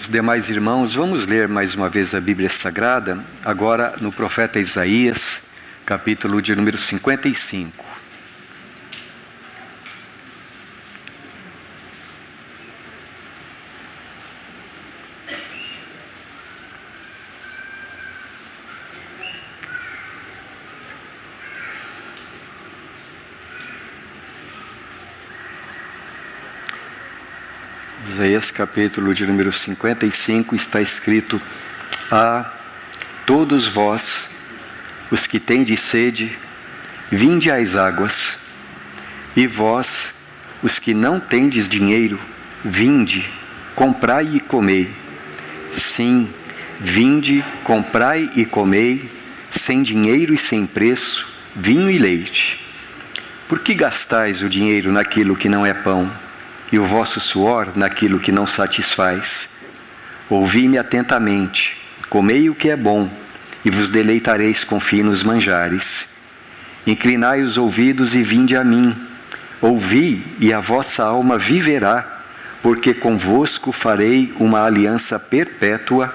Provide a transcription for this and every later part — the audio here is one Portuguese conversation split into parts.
Os demais irmãos, vamos ler mais uma vez a Bíblia Sagrada, agora no profeta Isaías, capítulo de número 55. Isaías capítulo de número 55 está escrito: a todos vós, os que tendes sede, vinde às águas, e vós, os que não tendes dinheiro, vinde, comprai e comei. Sim, vinde, comprai e comei, sem dinheiro e sem preço, vinho e leite. Por que gastais o dinheiro naquilo que não é pão, e o vosso suor naquilo que não satisfaz? Ouvi-me atentamente, comei o que é bom, e vos deleitareis com finos manjares. Inclinai os ouvidos e vinde a mim. Ouvi, e a vossa alma viverá, porque convosco farei uma aliança perpétua,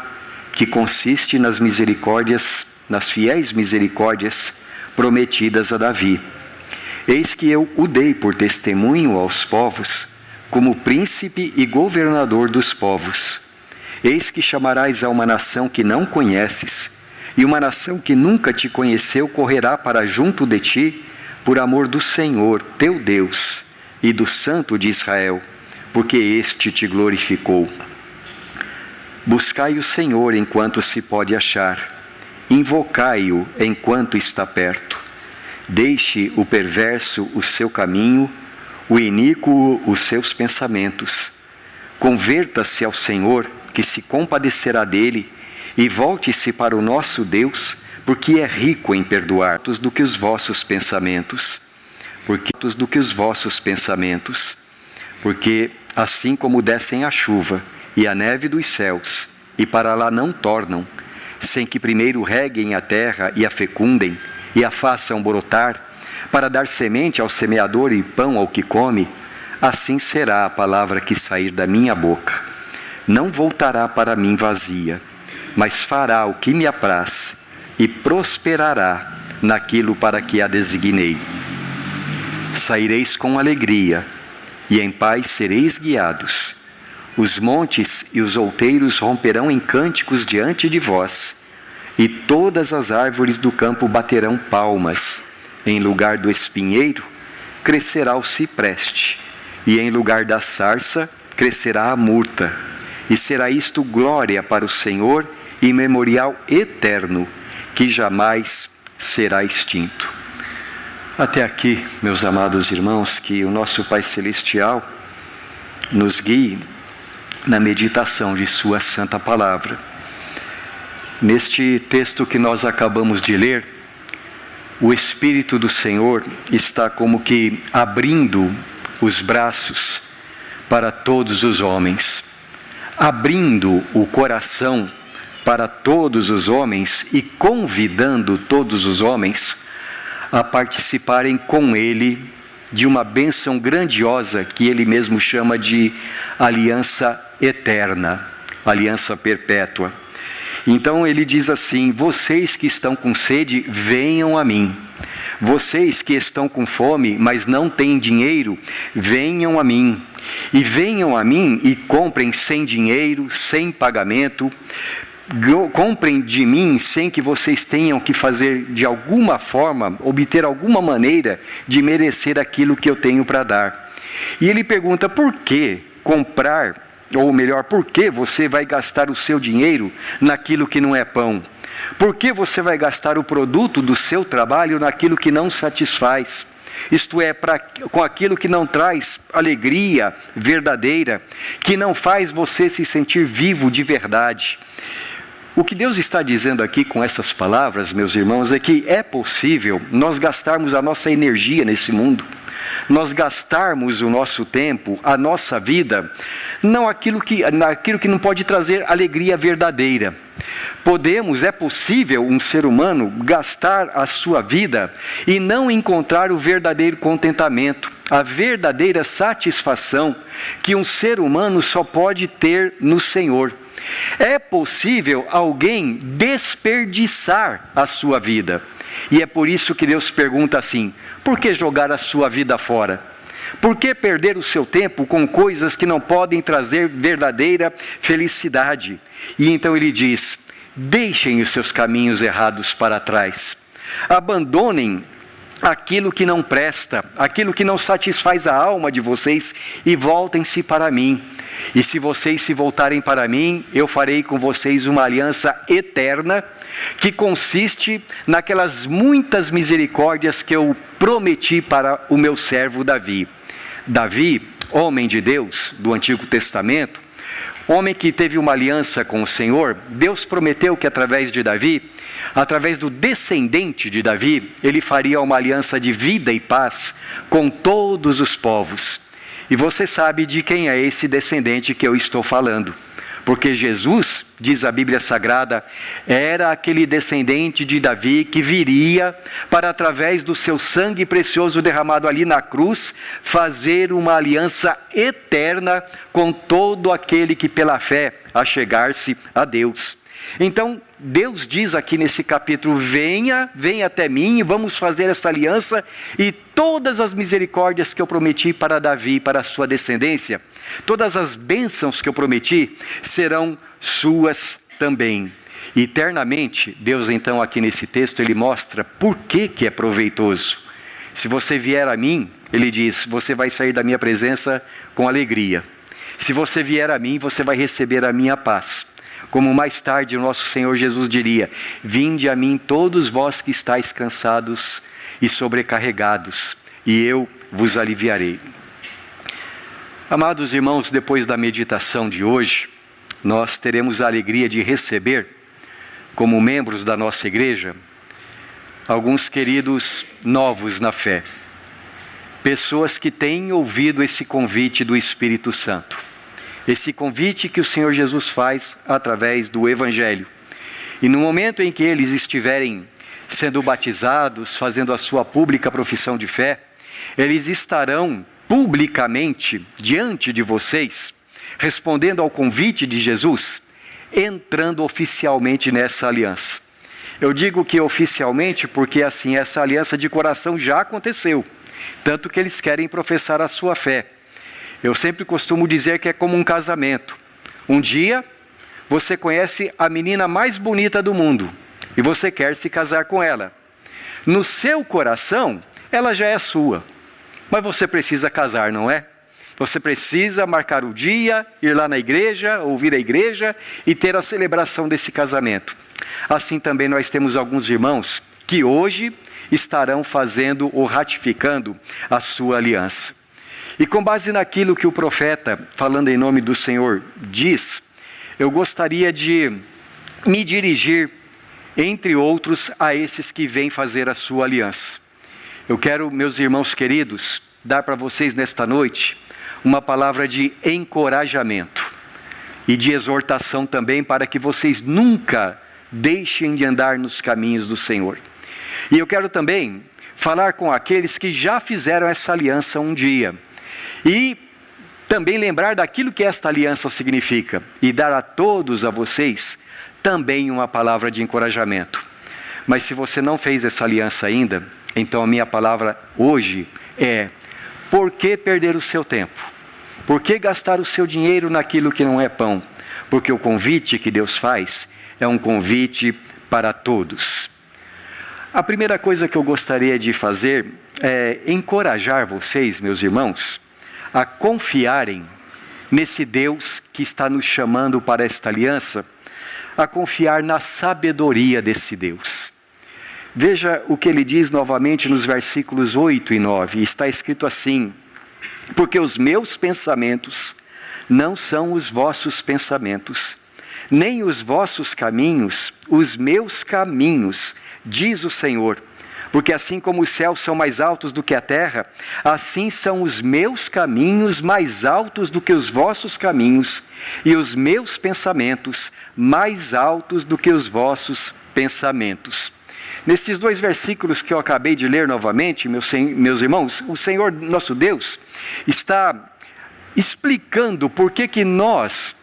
que consiste nas misericórdias, nas fiéis misericórdias prometidas a Davi. Eis que eu o dei por testemunho aos povos, como príncipe e governador dos povos. Eis que chamarás a uma nação que não conheces, e uma nação que nunca te conheceu correrá para junto de ti, por amor do Senhor, teu Deus, e do Santo de Israel, porque este te glorificou. Buscai o Senhor enquanto se pode achar, invocai-o enquanto está perto. Deixe o perverso o seu caminho, o iníquo os seus pensamentos. Converta-se ao Senhor, que se compadecerá dele, e volte-se para o nosso Deus, porque é rico em perdoar do que os vossos pensamentos. Porque assim como descem a chuva e a neve dos céus, e para lá não tornam, sem que primeiro reguem a terra e a fecundem, e a façam brotar, para dar semente ao semeador e pão ao que come, assim será a palavra que sair da minha boca. Não voltará para mim vazia, mas fará o que me apraz, e prosperará naquilo para que a designei. Saireis com alegria, e em paz sereis guiados. Os montes e os outeiros romperão em cânticos diante de vós, e todas as árvores do campo baterão palmas. Em lugar do espinheiro, crescerá o cipreste, e em lugar da sarça, crescerá a murta. E será isto glória para o Senhor e memorial eterno, que jamais será extinto. Até aqui, meus amados irmãos, que o nosso Pai Celestial nos guie na meditação de Sua Santa Palavra. Neste texto que nós acabamos de ler, o Espírito do Senhor está como que abrindo os braços para todos os homens, abrindo o coração para todos os homens e convidando todos os homens a participarem com Ele de uma bênção grandiosa que Ele mesmo chama de aliança eterna, aliança perpétua. Então ele diz assim: vocês que estão com sede, venham a mim. Vocês que estão com fome, mas não têm dinheiro, venham a mim. E venham a mim e comprem sem dinheiro, sem pagamento. Comprem de mim sem que vocês tenham que fazer de alguma forma, obter alguma maneira de merecer aquilo que eu tenho para dar. E ele pergunta: por que comprar? Ou melhor, por que você vai gastar o seu dinheiro naquilo que não é pão? Por que você vai gastar o produto do seu trabalho naquilo que não satisfaz? Isto é, com aquilo que não traz alegria verdadeira, que não faz você se sentir vivo de verdade. O que Deus está dizendo aqui com essas palavras, meus irmãos, é que é possível nós gastarmos a nossa energia nesse mundo, nós gastarmos o nosso tempo, a nossa vida, naquilo que não pode trazer alegria verdadeira. É possível um ser humano gastar a sua vida e não encontrar o verdadeiro contentamento, a verdadeira satisfação que um ser humano só pode ter no Senhor. É possível alguém desperdiçar a sua vida. E é por isso que Deus pergunta assim: por que jogar a sua vida fora? Por que perder o seu tempo com coisas que não podem trazer verdadeira felicidade? E então ele diz: deixem os seus caminhos errados para trás. Abandonem aquilo que não presta, aquilo que não satisfaz a alma de vocês e voltem-se para mim. E se vocês se voltarem para mim, eu farei com vocês uma aliança eterna, que consiste naquelas muitas misericórdias que eu prometi para o meu servo Davi. Davi, homem de Deus do Antigo Testamento, homem que teve uma aliança com o Senhor, Deus prometeu que através de Davi, através do descendente de Davi, ele faria uma aliança de vida e paz com todos os povos. E você sabe de quem é esse descendente que eu estou falando. Porque Jesus, diz a Bíblia Sagrada, era aquele descendente de Davi que viria para, através do seu sangue precioso derramado ali na cruz, fazer uma aliança eterna com todo aquele que pela fé achegar-se a Deus. Então, Deus diz aqui nesse capítulo: venha até mim e vamos fazer essa aliança, e todas as misericórdias que eu prometi para Davi, para a sua descendência, todas as bênçãos que eu prometi, serão suas também. E eternamente, Deus então aqui nesse texto, ele mostra por que é proveitoso. Se você vier a mim, ele diz, você vai sair da minha presença com alegria. Se você vier a mim, você vai receber a minha paz. Como mais tarde o nosso Senhor Jesus diria: vinde a mim todos vós que estáis cansados e sobrecarregados, e eu vos aliviarei. Amados irmãos, depois da meditação de hoje, nós teremos a alegria de receber, como membros da nossa igreja, alguns queridos novos na fé. Pessoas que têm ouvido esse convite do Espírito Santo. Esse convite que o Senhor Jesus faz através do Evangelho. E no momento em que eles estiverem sendo batizados, fazendo a sua pública profissão de fé, eles estarão publicamente diante de vocês, respondendo ao convite de Jesus, entrando oficialmente nessa aliança. Eu digo que oficialmente porque assim essa aliança de coração já aconteceu, tanto que eles querem professar a sua fé. Eu sempre costumo dizer que é como um casamento. Um dia, você conhece a menina mais bonita do mundo e você quer se casar com ela. No seu coração, ela já é sua, mas você precisa casar, não é? Você precisa marcar o dia, ir lá na igreja, ouvir a igreja e ter a celebração desse casamento. Assim também nós temos alguns irmãos que hoje estarão fazendo ou ratificando a sua aliança. E com base naquilo que o profeta, falando em nome do Senhor, diz, eu gostaria de me dirigir, entre outros, a esses que vêm fazer a sua aliança. Eu quero, meus irmãos queridos, dar para vocês nesta noite uma palavra de encorajamento e de exortação também, para que vocês nunca deixem de andar nos caminhos do Senhor. E eu quero também falar com aqueles que já fizeram essa aliança um dia, e também lembrar daquilo que esta aliança significa, e dar a todos, a vocês, também uma palavra de encorajamento. Mas se você não fez essa aliança ainda, então a minha palavra hoje é: por que perder o seu tempo? Por que gastar o seu dinheiro naquilo que não é pão? Porque o convite que Deus faz é um convite para todos. A primeira coisa que eu gostaria de fazer é encorajar vocês, meus irmãos, a confiarem nesse Deus que está nos chamando para esta aliança, a confiar na sabedoria desse Deus. Veja o que ele diz novamente nos versículos 8 e 9, está escrito assim: porque os meus pensamentos não são os vossos pensamentos, nem os vossos caminhos, os meus caminhos, diz o Senhor, Porque assim como os céus são mais altos do que a terra, assim são os meus caminhos mais altos do que os vossos caminhos, e os meus pensamentos mais altos do que os vossos pensamentos. Nesses 2 versículos que eu acabei de ler novamente, meus irmãos, o Senhor nosso Deus está explicando por que nós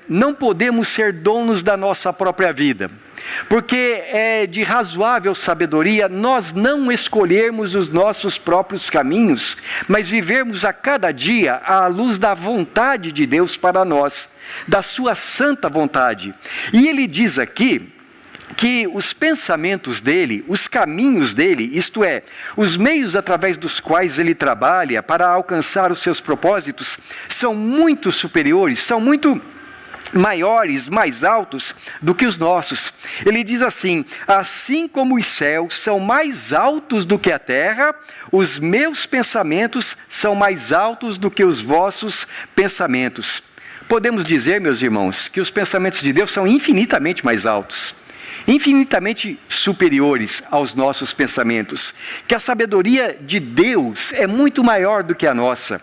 não podemos ser donos da nossa própria vida. Porque é de razoável sabedoria nós não escolhermos os nossos próprios caminhos, mas vivermos a cada dia à luz da vontade de Deus para nós, da sua santa vontade. E ele diz aqui que os pensamentos dele, os caminhos dele, isto é, os meios através dos quais ele trabalha para alcançar os seus propósitos, são muito superiores, são muito maiores, mais altos do que os nossos. Ele diz assim: assim como os céus são mais altos do que a terra, os meus pensamentos são mais altos do que os vossos pensamentos. Podemos dizer, meus irmãos, que os pensamentos de Deus são infinitamente mais altos, infinitamente superiores aos nossos pensamentos, que a sabedoria de Deus é muito maior do que a nossa.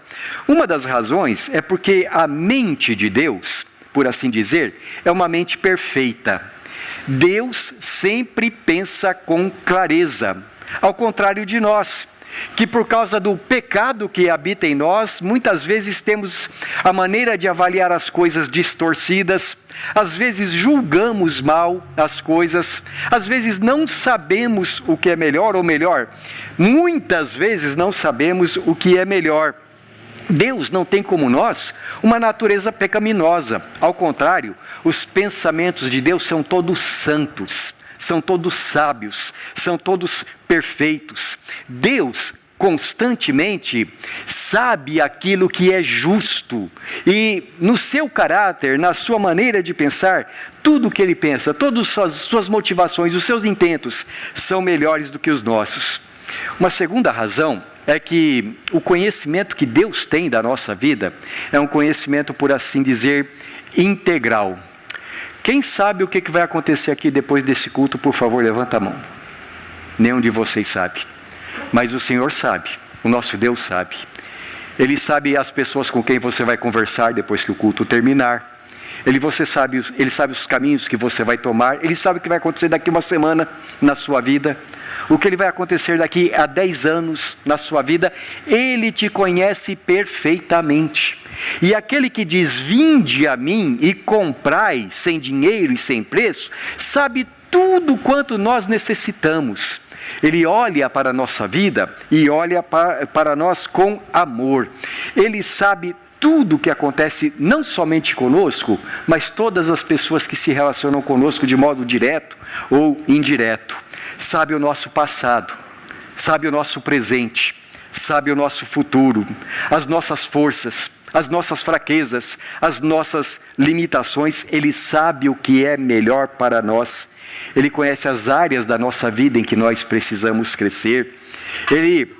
Uma das razões é porque a mente de Deus, por assim dizer, é uma mente perfeita. Deus sempre pensa com clareza, ao contrário de nós, que por causa do pecado que habita em nós, muitas vezes temos a maneira de avaliar as coisas distorcidas, às vezes julgamos mal as coisas, às vezes não sabemos o que é melhor, ou melhor, muitas vezes não sabemos o que é melhor. Deus não tem como nós uma natureza pecaminosa. Ao contrário, os pensamentos de Deus são todos santos, são todos sábios, são todos perfeitos. Deus constantemente sabe aquilo que é justo e no seu caráter, na sua maneira de pensar, tudo o que ele pensa, todas as suas motivações, os seus intentos são melhores do que os nossos. Uma segunda razão é que o conhecimento que Deus tem da nossa vida é um conhecimento, por assim dizer, integral. Quem sabe o que vai acontecer aqui depois desse culto, por favor, levanta a mão. Nenhum de vocês sabe, mas o Senhor sabe, o nosso Deus sabe. Ele sabe as pessoas com quem você vai conversar depois que o culto terminar. Ele sabe os caminhos que você vai tomar. Ele sabe o que vai acontecer daqui uma semana na sua vida, o que vai acontecer daqui a 10 anos na sua vida. Ele te conhece perfeitamente. E aquele que diz: vinde a mim e comprai sem dinheiro e sem preço, sabe tudo quanto nós necessitamos. Ele olha para a nossa vida e olha para nós com amor. Ele sabe tudo o que acontece não somente conosco, mas todas as pessoas que se relacionam conosco de modo direto ou indireto. Sabe o nosso passado, sabe o nosso presente, sabe o nosso futuro, as nossas forças, as nossas fraquezas, as nossas limitações. Ele sabe o que é melhor para nós. Ele conhece as áreas da nossa vida em que nós precisamos crescer. Ele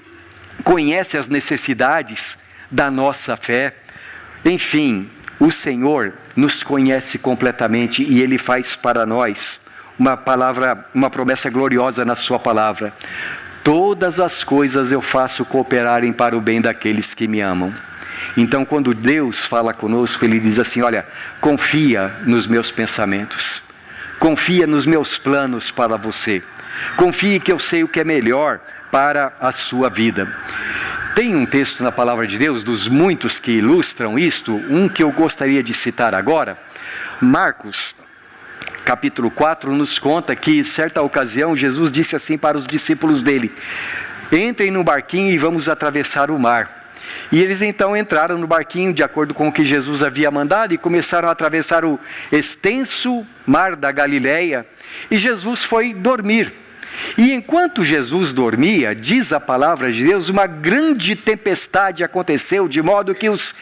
conhece as necessidades da nossa fé. Enfim, o Senhor nos conhece completamente e Ele faz para nós uma promessa gloriosa na sua palavra: todas as coisas eu faço cooperarem para o bem daqueles que me amam. Então, quando Deus fala conosco, Ele diz assim: olha, confia nos meus pensamentos, confia nos meus planos para você, confie que eu sei o que é melhor para a sua vida. Tem um texto na palavra de Deus, dos muitos que ilustram isto, um que eu gostaria de citar agora. Marcos, capítulo 4, nos conta que, certa ocasião, Jesus disse assim para os discípulos dele: entrem no barquinho e vamos atravessar o mar. E eles então entraram no barquinho, de acordo com o que Jesus havia mandado, e começaram a atravessar o extenso mar da Galileia, e Jesus foi dormir. E enquanto Jesus dormia, diz a palavra de Deus, uma grande tempestade aconteceu, de modo que os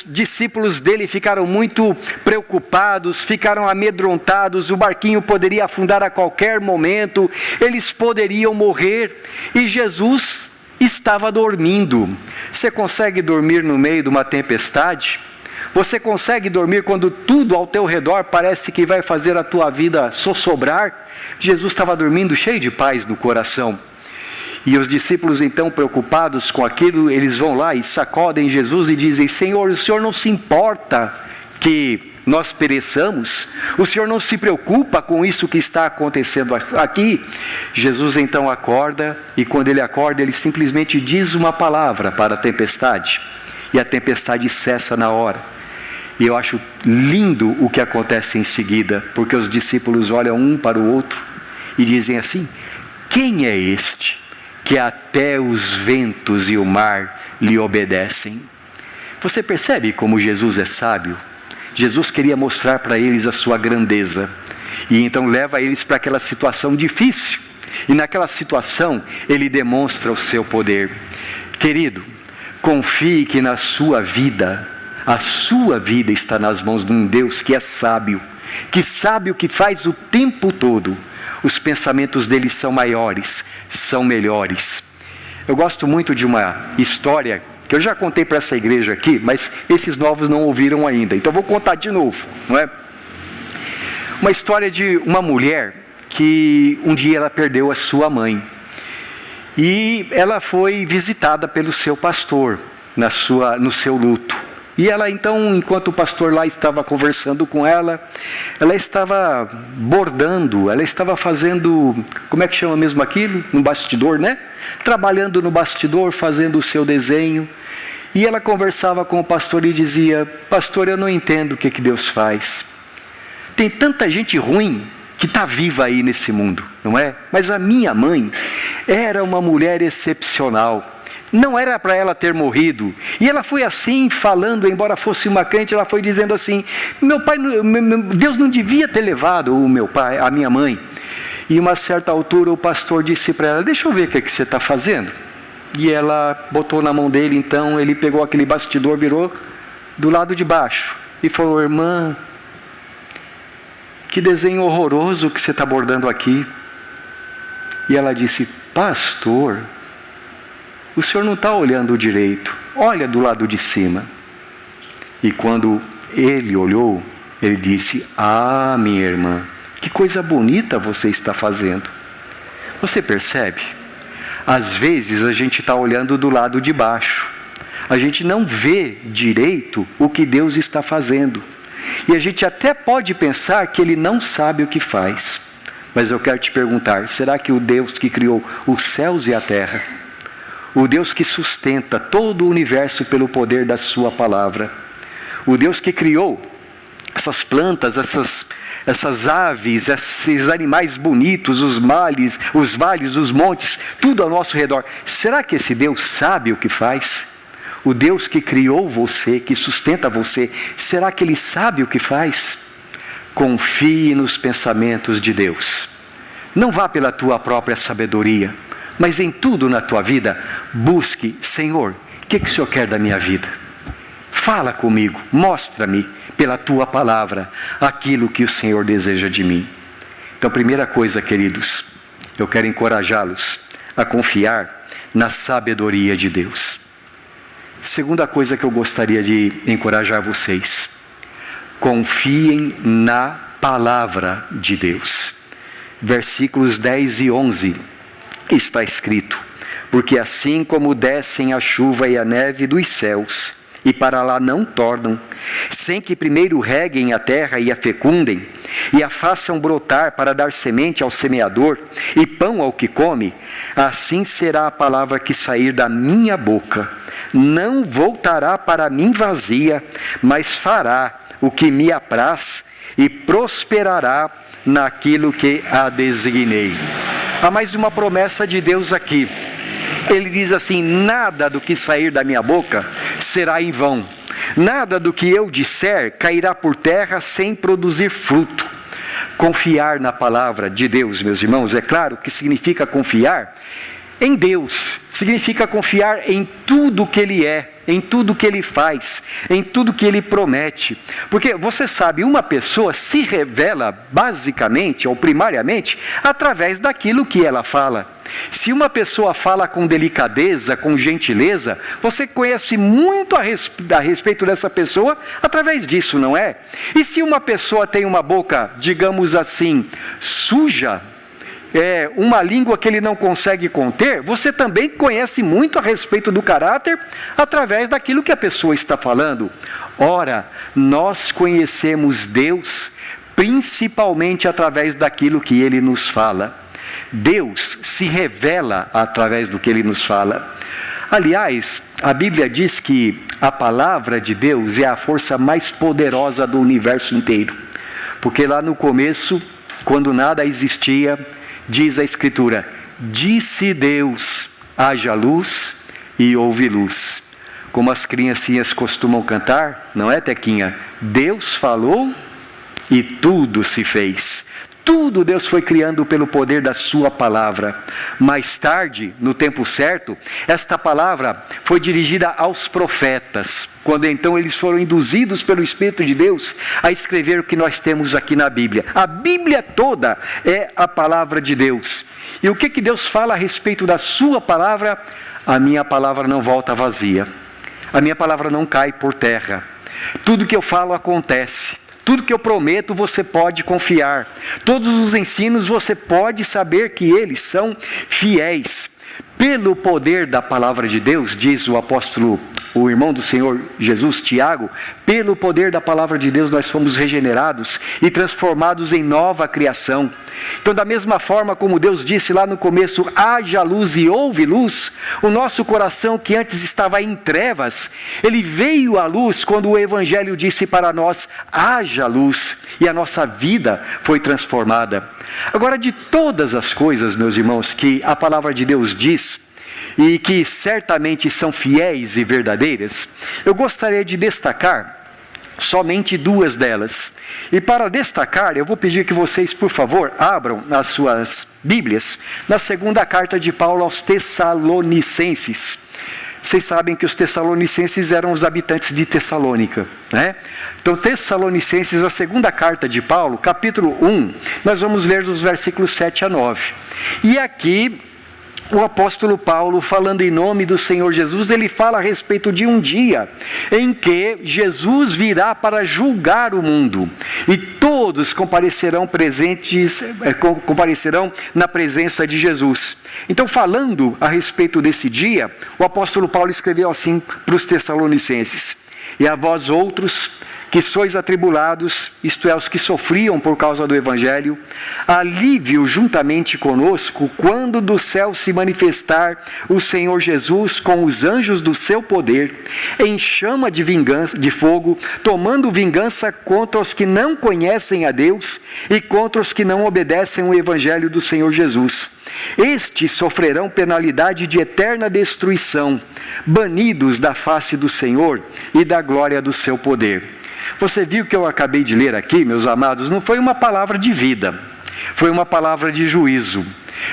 discípulos dele ficaram muito preocupados, ficaram amedrontados. O barquinho poderia afundar a qualquer momento, eles poderiam morrer, e Jesus estava dormindo. Você consegue dormir no meio de uma tempestade? Você consegue dormir quando tudo ao teu redor parece que vai fazer a tua vida sossobrar? Jesus estava dormindo cheio de paz no coração. E os discípulos então, preocupados com aquilo, eles vão lá e sacodem Jesus e dizem: Senhor, o Senhor não se importa que nós pereçamos? O Senhor não se preocupa com isso que está acontecendo aqui? Jesus então acorda, e quando ele acorda, ele simplesmente diz uma palavra para a tempestade, e a tempestade cessa na hora. E eu acho lindo o que acontece em seguida, porque os discípulos olham um para o outro e dizem assim: quem é este que até os ventos e o mar lhe obedecem? Você percebe como Jesus é sábio? Jesus queria mostrar para eles a sua grandeza, e então leva eles para aquela situação difícil, e naquela situação ele demonstra o seu poder. Querido, confie que na sua vida, a sua vida está nas mãos de um Deus que é sábio, que sabe o que faz o tempo todo. Os pensamentos dele são maiores, são melhores. Eu gosto muito de uma história que eu já contei para essa igreja aqui, mas esses novos não ouviram ainda, então vou contar de novo, não é? Uma história de uma mulher que um dia ela perdeu a sua mãe, e ela foi visitada pelo seu pastor no seu luto. E ela então, enquanto o pastor lá estava conversando com ela, ela estava bordando, ela estava fazendo, como é que chama mesmo aquilo? No bastidor, né? Trabalhando no bastidor, fazendo o seu desenho. E ela conversava com o pastor e dizia: pastor, eu não entendo o que Deus faz. Tem tanta gente ruim que está viva aí nesse mundo, não é? Mas a minha mãe era uma mulher excepcional. Não era para ela ter morrido. E ela foi assim, falando, embora fosse uma crente, ela foi dizendo assim: meu pai, Deus não devia ter levado o meu pai, a minha mãe. E uma certa altura o pastor disse para ela: deixa eu ver o que você está fazendo. E ela botou na mão dele, então ele pegou aquele bastidor, virou do lado de baixo e falou: irmã, que desenho horroroso que você está bordando aqui. E ela disse: pastor, o senhor não está olhando direito, olha do lado de cima. E quando ele olhou, ele disse: ah, minha irmã, que coisa bonita você está fazendo. Você percebe? Às vezes a gente está olhando do lado de baixo, a gente não vê direito o que Deus está fazendo, e a gente até pode pensar que Ele não sabe o que faz. Mas eu quero te perguntar: será que o Deus que criou os céus e a terra, o Deus que sustenta todo o universo pelo poder da sua palavra, o Deus que criou essas plantas, essas aves, esses animais bonitos, os vales, os montes, tudo ao nosso redor, será que esse Deus sabe o que faz? O Deus que criou você, que sustenta você, será que Ele sabe o que faz? Confie nos pensamentos de Deus. Não vá pela tua própria sabedoria, mas em tudo na tua vida, busque: Senhor, o que o Senhor quer da minha vida? Fala comigo, mostra-me pela tua palavra aquilo que o Senhor deseja de mim. Então, primeira coisa, queridos, eu quero encorajá-los a confiar na sabedoria de Deus. Segunda coisa que eu gostaria de encorajar vocês: confiem na palavra de Deus. Versículos 10 e 11 está escrito: porque assim como descem a chuva e a neve dos céus, e para lá não tornam, sem que primeiro reguem a terra e a fecundem, e a façam brotar para dar semente ao semeador e pão ao que come, assim será a palavra que sair da minha boca. Não voltará para mim vazia, mas fará o que me apraz e prosperará naquilo que a designei. Há mais uma promessa de Deus aqui. Ele diz assim: nada do que sair da minha boca será em vão. Nada do que eu disser cairá por terra sem produzir fruto. Confiar na palavra de Deus, meus irmãos, é claro que significa confiar em Deus significa confiar em tudo que Ele é, em tudo que Ele faz, em tudo que Ele promete. Porque você sabe, uma pessoa se revela basicamente ou primariamente através daquilo que ela fala. Se uma pessoa fala com delicadeza, com gentileza, você conhece muito a respeito dessa pessoa através disso, não é? E se uma pessoa tem uma boca, digamos assim, suja, uma língua que ele não consegue conter, você também conhece muito a respeito do caráter através daquilo que a pessoa está falando. Ora, nós conhecemos Deus principalmente através daquilo que Ele nos fala. Deus se revela através do que Ele nos fala. Aliás, a Bíblia diz que a palavra de Deus é a força mais poderosa do universo inteiro. Porque lá no começo, quando nada existia, diz a Escritura: disse Deus, haja luz, e houve luz. Como as criancinhas costumam cantar, não é, Tequinha? Deus falou e tudo se fez. Tudo Deus foi criando pelo poder da sua palavra. Mais tarde, no tempo certo, esta palavra foi dirigida aos profetas, quando então eles foram induzidos pelo Espírito de Deus a escrever o que nós temos aqui na Bíblia. A Bíblia toda é a palavra de Deus. E o que Deus fala a respeito da sua palavra? A minha palavra não volta vazia. A minha palavra não cai por terra. Tudo que eu falo acontece. Tudo que eu prometo você pode confiar. Todos os ensinos você pode saber que eles são fiéis. Pelo poder da palavra de Deus, diz o apóstolo, o irmão do Senhor Jesus, Tiago, pelo poder da palavra de Deus nós fomos regenerados e transformados em nova criação. Então, da mesma forma como Deus disse lá no começo, haja luz e houve luz, o nosso coração que antes estava em trevas, ele veio à luz quando o Evangelho disse para nós, haja luz, e a nossa vida foi transformada. Agora, de todas as coisas, meus irmãos, que a palavra de Deus diz, e que certamente são fiéis e verdadeiras, eu gostaria de destacar somente duas delas. E para destacar, eu vou pedir que vocês, por favor, abram as suas Bíblias na segunda carta de Paulo aos Tessalonicenses. Vocês sabem que os Tessalonicenses eram os habitantes de Tessalônica, né? Então, Tessalonicenses, a segunda carta de Paulo, capítulo 1, nós vamos ler os versículos 7 a 9. E aqui, o apóstolo Paulo, falando em nome do Senhor Jesus, ele fala a respeito de um dia em que Jesus virá para julgar o mundo e todos comparecerão na presença de Jesus. Então, falando a respeito desse dia, o apóstolo Paulo escreveu assim para os Tessalonicenses: e a vós outros que sois atribulados, isto é, os que sofriam por causa do Evangelho, alívio juntamente conosco, quando do céu se manifestar o Senhor Jesus com os anjos do seu poder, em chama de vingança, de fogo, tomando vingança contra os que não conhecem a Deus e contra os que não obedecem o Evangelho do Senhor Jesus. Estes sofrerão penalidade de eterna destruição, banidos da face do Senhor e da glória do seu poder. Você viu que eu acabei de ler aqui, meus amados, não foi uma palavra de vida, foi uma palavra de juízo.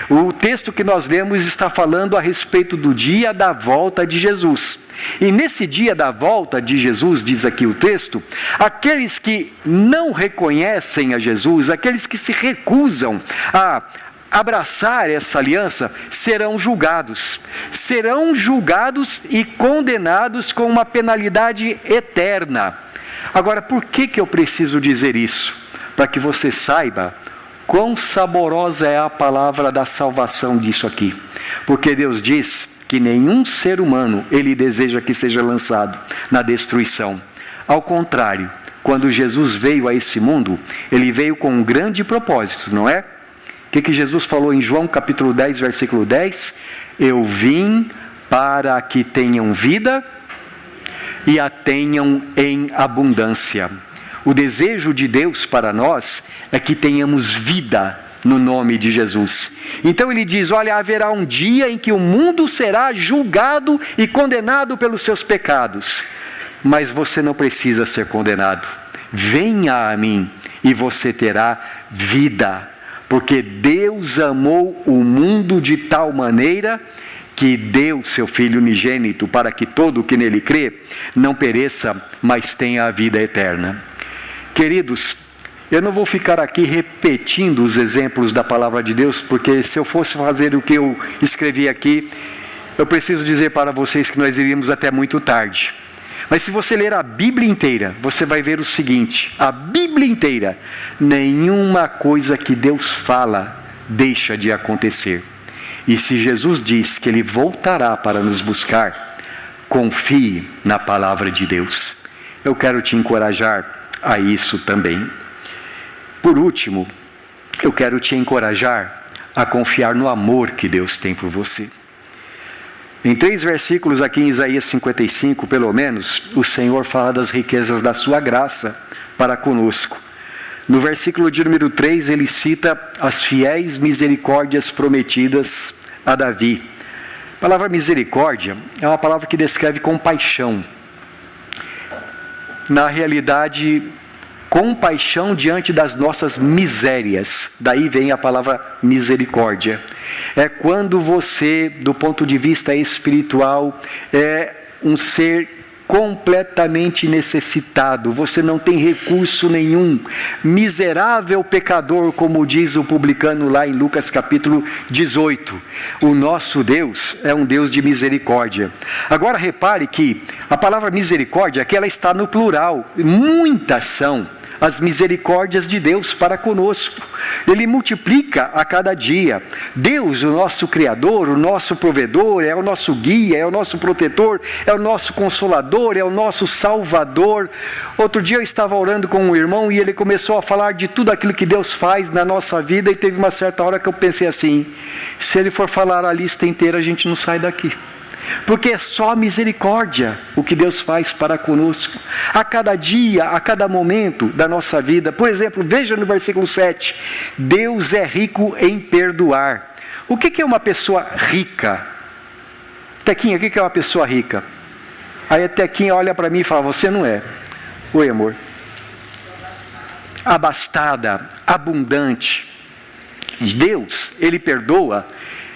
O texto que nós lemos está falando a respeito do dia da volta de Jesus. E nesse dia da volta de Jesus, diz aqui o texto, aqueles que não reconhecem a Jesus, aqueles que se recusam a abraçar essa aliança, serão julgados e condenados com uma penalidade eterna. Agora, por que eu preciso dizer isso? Para que você saiba quão saborosa é a palavra da salvação disso aqui. Porque Deus diz que nenhum ser humano Ele deseja que seja lançado na destruição. Ao contrário, quando Jesus veio a esse mundo, Ele veio com um grande propósito, não é? O que Jesus falou em João capítulo 10, versículo 10? Eu vim para que tenham vida e a tenham em abundância. O desejo de Deus para nós é que tenhamos vida no nome de Jesus. Então ele diz, olha, haverá um dia em que o mundo será julgado e condenado pelos seus pecados. Mas você não precisa ser condenado. Venha a mim e você terá vida. Porque Deus amou o mundo de tal maneira que deu seu Filho unigênito, para que todo o que nele crê não pereça, mas tenha a vida eterna. Queridos, eu não vou ficar aqui repetindo os exemplos da palavra de Deus, porque se eu fosse fazer o que eu escrevi aqui, eu preciso dizer para vocês que nós iríamos até muito tarde. Mas se você ler a Bíblia inteira, você vai ver o seguinte: a Bíblia inteira, nenhuma coisa que Deus fala deixa de acontecer. E se Jesus diz que Ele voltará para nos buscar, confie na palavra de Deus. Eu quero te encorajar a isso também. Por último, eu quero te encorajar a confiar no amor que Deus tem por você. Em 3 versículos aqui em Isaías 55, pelo menos, o Senhor fala das riquezas da sua graça para conosco. No versículo de número 3, ele cita as fiéis misericórdias prometidas a Davi. A palavra misericórdia é uma palavra que descreve compaixão. Na realidade, compaixão diante das nossas misérias. Daí vem a palavra misericórdia. É quando você, do ponto de vista espiritual, é um ser completamente necessitado, você não tem recurso nenhum, miserável pecador, como diz o publicano lá em Lucas capítulo 18. O nosso Deus é um Deus de misericórdia. Agora repare que a palavra misericórdia aqui ela está no plural, muitas são as misericórdias de Deus para conosco. Ele multiplica a cada dia. Deus, o nosso Criador, o nosso provedor, é o nosso guia, é o nosso protetor, é o nosso consolador, é o nosso salvador. Outro dia eu estava orando com um irmão e ele começou a falar de tudo aquilo que Deus faz na nossa vida, e teve uma certa hora que eu pensei assim: se ele for falar a lista inteira, a gente não sai daqui. Porque é só misericórdia o que Deus faz para conosco, a cada dia, a cada momento da nossa vida. Por exemplo, veja no versículo 7, Deus é rico em perdoar. O que é uma pessoa rica? Tequinha, o que é uma pessoa rica? Aí a Tequinha olha para mim e fala: você não é. Oi, amor. Abastada, abundante. Deus, Ele perdoa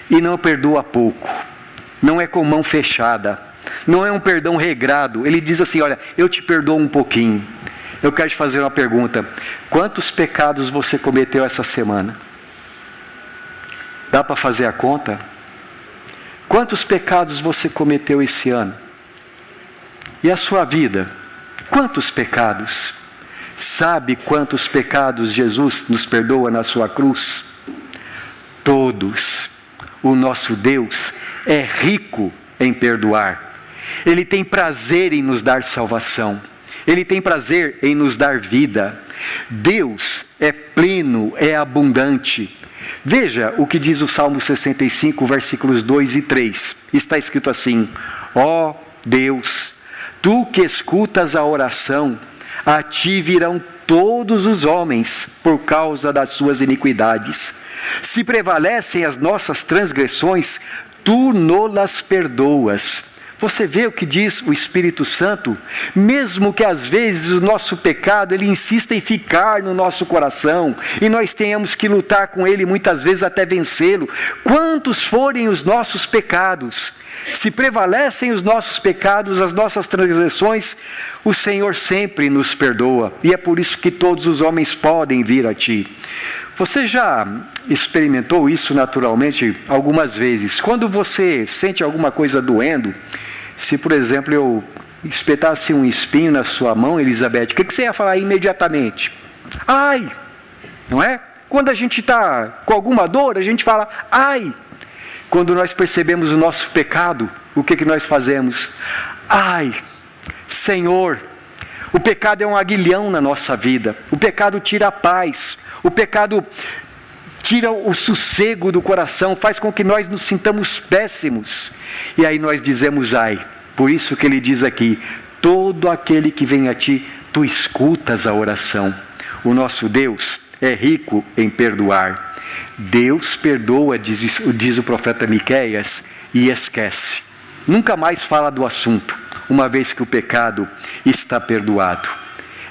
e não perdoa pouco. Não é com mão fechada, não é um perdão regrado. Ele diz assim: olha, eu te perdoo um pouquinho. Eu quero te fazer uma pergunta: quantos pecados você cometeu essa semana? Dá para fazer a conta? Quantos pecados você cometeu esse ano? E a sua vida? Quantos pecados? Sabe quantos pecados Jesus nos perdoa na sua cruz? Todos. O nosso Deus é rico em perdoar. Ele tem prazer em nos dar salvação. Ele tem prazer em nos dar vida. Deus é pleno, é abundante. Veja o que diz o Salmo 65, versículos 2 e 3. Está escrito assim: ó Deus, tu que escutas a oração, a ti virão todos os homens por causa das suas iniquidades. Se prevalecem as nossas transgressões, tu nolas perdoas. Você vê o que diz o Espírito Santo? Mesmo que às vezes o nosso pecado, ele insista em ficar no nosso coração, e nós tenhamos que lutar com ele muitas vezes até vencê-lo. Quantos forem os nossos pecados, se prevalecem os nossos pecados, as nossas transgressões, o Senhor sempre nos perdoa. E é por isso que todos os homens podem vir a Ti. Você já experimentou isso naturalmente algumas vezes? Quando você sente alguma coisa doendo, se por exemplo eu espetasse um espinho na sua mão, Elizabeth, o que você ia falar imediatamente? Ai! Não é? Quando a gente está com alguma dor, a gente fala ai! Quando nós percebemos o nosso pecado, o que nós fazemos? Ai! Senhor! O pecado é um aguilhão na nossa vida. O pecado tira a paz. O pecado tira o sossego do coração, faz com que nós nos sintamos péssimos. E aí nós dizemos ai. Por isso que ele diz aqui: todo aquele que vem a ti, tu escutas a oração. O nosso Deus é rico em perdoar. Deus perdoa, diz o profeta Miqueias, e esquece. Nunca mais fala do assunto, uma vez que o pecado está perdoado.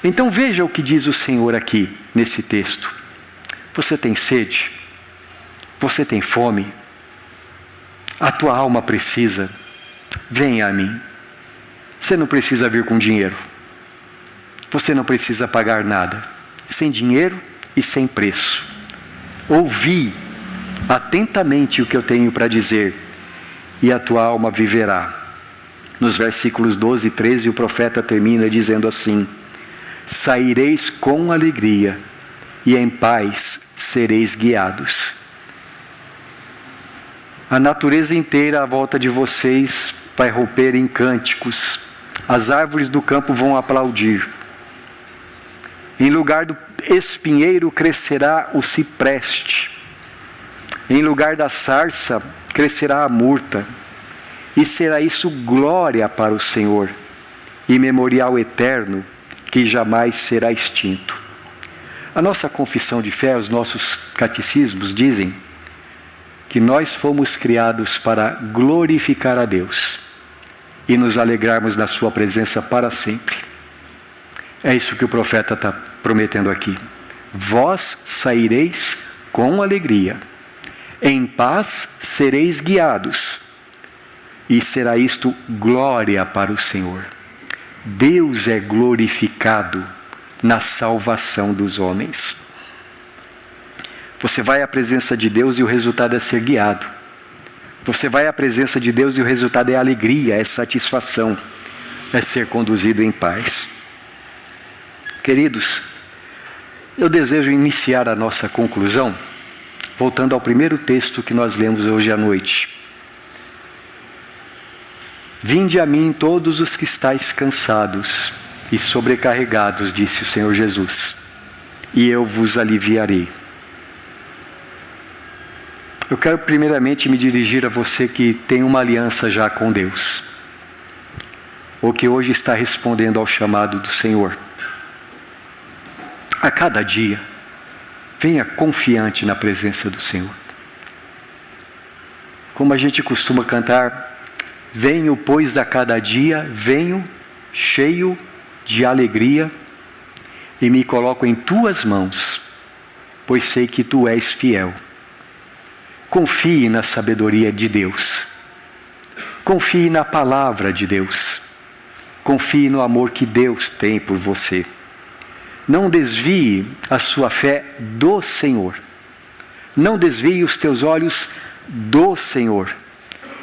Então veja o que diz o Senhor aqui nesse texto. Você tem sede? Você tem fome? A tua alma precisa? Venha a mim. Você não precisa vir com dinheiro. Você não precisa pagar nada. Sem dinheiro e sem preço. Ouvi atentamente o que eu tenho para dizer, e a tua alma viverá. Nos versículos 12 e 13, o profeta termina dizendo assim: saireis com alegria, e em paz sereis guiados. A natureza inteira à volta de vocês vai romper em cânticos. As árvores do campo vão aplaudir. Em lugar do espinheiro crescerá o cipreste. Em lugar da sarça crescerá a murta. E será isso glória para o Senhor, e memorial eterno que jamais será extinto. A nossa confissão de fé, os nossos catecismos dizem que nós fomos criados para glorificar a Deus e nos alegrarmos da sua presença para sempre. É isso que o profeta está prometendo aqui. Vós saireis com alegria, em paz sereis guiados, e será isto glória para o Senhor. Deus é glorificado na salvação dos homens. Você vai à presença de Deus e o resultado é ser guiado. Você vai à presença de Deus e o resultado é alegria, é satisfação, é ser conduzido em paz. Queridos, eu desejo iniciar a nossa conclusão voltando ao primeiro texto que nós lemos hoje à noite. Vinde a mim todos os que estáis cansados e sobrecarregados, disse o Senhor Jesus, e eu vos aliviarei. Eu quero primeiramente me dirigir a você que tem uma aliança já com Deus, ou que hoje está respondendo ao chamado do Senhor. A cada dia, venha confiante na presença do Senhor. Como a gente costuma cantar, venho, pois, a cada dia, venho cheio de alegria e me coloco em tuas mãos, pois sei que tu és fiel. Confie na sabedoria de Deus. Confie na palavra de Deus. Confie no amor que Deus tem por você. Não desvie a sua fé do Senhor. Não desvie os teus olhos do Senhor.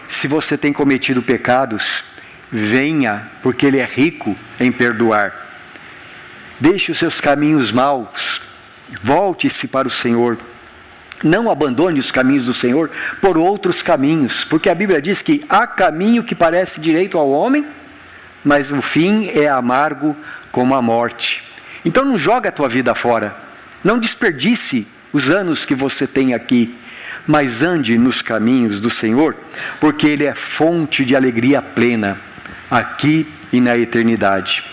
Se você tem cometido pecados, venha, porque Ele é rico em perdoar. Deixe os seus caminhos maus, volte-se para o Senhor. Não abandone os caminhos do Senhor por outros caminhos, porque a Bíblia diz que há caminho que parece direito ao homem, mas o fim é amargo como a morte. Então não joga a tua vida fora, não desperdice os anos que você tem aqui, mas ande nos caminhos do Senhor, porque Ele é fonte de alegria plena, aqui e na eternidade.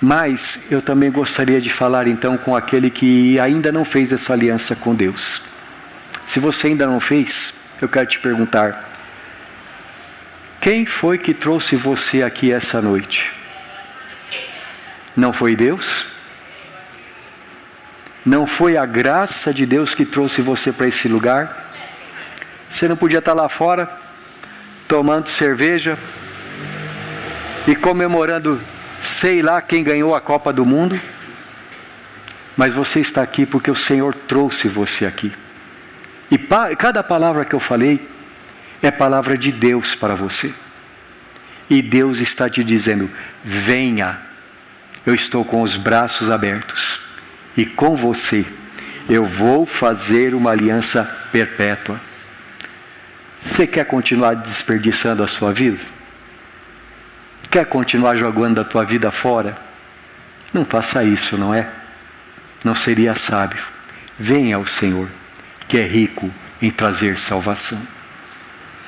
Mas eu também gostaria de falar então com aquele que ainda não fez essa aliança com Deus. Se você ainda não fez, eu quero te perguntar: quem foi que trouxe você aqui essa noite? Não foi Deus? Não foi a graça de Deus que trouxe você para esse lugar? Você não podia estar lá fora, tomando cerveja e comemorando sei lá quem ganhou a Copa do Mundo? Mas você está aqui porque o Senhor trouxe você aqui. E cada palavra que eu falei é palavra de Deus para você. E Deus está te dizendo: venha, eu estou com os braços abertos. E com você, eu vou fazer uma aliança perpétua. Você quer continuar desperdiçando a sua vida? Quer continuar jogando a tua vida fora? Não faça isso, não é? Não seria sábio. Venha ao Senhor, que é rico em trazer salvação.